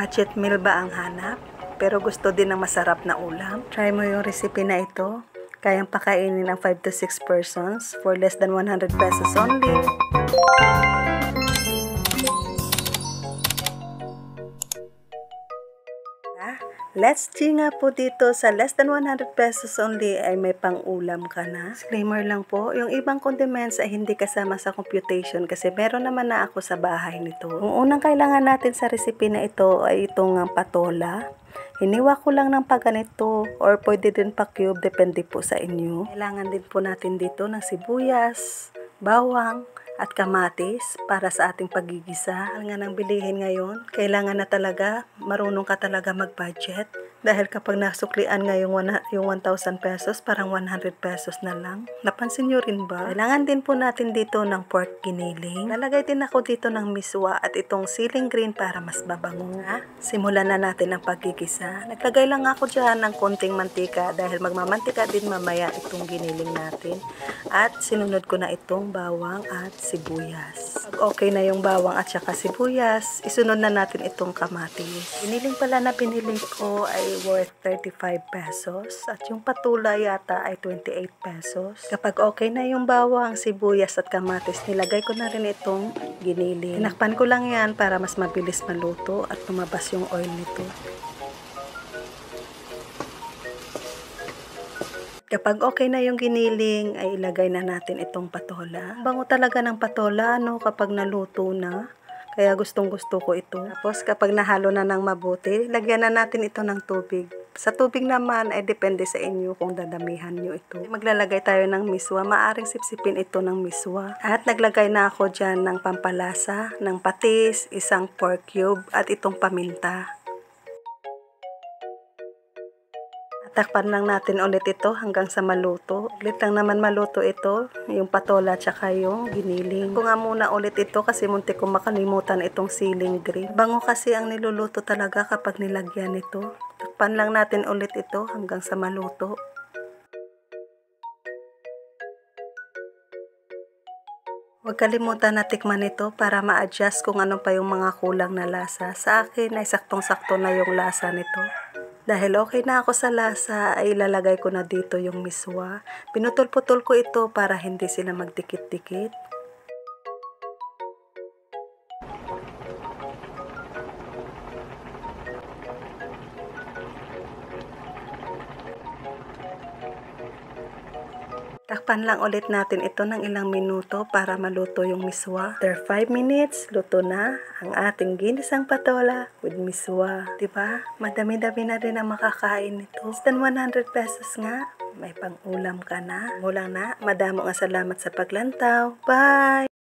Budget meal ba ang hanap? Pero gusto din ng masarap na ulam? Try mo yung recipe na ito. Kayang pakainin ng 5 to 6 persons for less than 100 pesos only. Let's see nga po dito sa less than 100 pesos only ay may pang-ulam ka na. Disclaimer lang po, yung ibang condiments ay hindi kasama sa computation kasi meron naman na ako sa bahay nito. Ang unang kailangan natin sa recipe na ito ay itong patola. Hiniwa ko lang ng paganito or pwede din pa cube, depende po sa inyo. Kailangan din po natin dito ng sibuyas, bawang, at kamatis para sa ating pagigisa. Ang nga nang bilihin ngayon, kailangan na talaga, marunong ka talaga mag-budget. Dahil kapag nasuklian nga yung 1,000 pesos, parang 100 pesos na lang. Napansin nyo rin ba? Kailangan din po natin dito ng pork giniling. Lalagay din ako dito ng miswa at itong siling green para mas mabango nga. Simulan na natin ang pagigisa. Naglagay lang ako dyan ng konting mantika dahil magmamantika din mamaya itong giniling natin. At sinunod ko na itong bawang at sibuyas. Pag okay na yung bawang at saka sibuyas, isunod na natin itong kamatis. Giniling pala na binili ko ay worth 35 pesos at yung patula yata ay 28 pesos. Kapag okay na yung bawang, sibuyas at kamatis, nilagay ko na rin itong giniling. Tinakpan ko lang yan para mas mabilis maluto at lumabas yung oil nito. Kapag okay na yung giniling, ay ilagay na natin itong patola. Bango talaga ng patola, kapag naluto na. Kaya gustong-gusto ko ito. Tapos kapag nahalo na ng mabuti, lagyan na natin ito ng tubig. Sa tubig naman ay depende sa inyo kung dadamihan nyo ito. Maglalagay tayo ng miswa. Maaring sipsipin ito ng miswa. At naglagay na ako dyan ng pampalasa, ng patis, isang pork cube at itong paminta. Takpan lang natin ulit ito hanggang sa maluto. Ulit lang naman maluto ito, yung patola tsaka yung giniling. Ko nga muna ulit ito kasi muntik ko makalimutan itong siling green. Bango kasi ang niluluto talaga kapag nilagyan ito. Takpan lang natin ulit ito hanggang sa maluto. Huwag kalimutan na tikman ito para ma-adjust kung ano pa yung mga kulang na lasa. Sa akin ay saktong-sakto na yung lasa nito. Dahil okay na ako sa lasa, ay ilalagay ko na dito yung miswa. Pinutol-putol ko ito para hindi sila magdikit-dikit. Takpan lang ulit natin ito ng ilang minuto para maluto yung miswa. After 5 minutes, luto na ang ating ginisang patola with miswa. Diba? Madami-dami na rin ang makakain nito. Less than 100 pesos nga. May pang-ulam ka na. Mulang na. Madamo nga salamat sa paglantaw. Bye!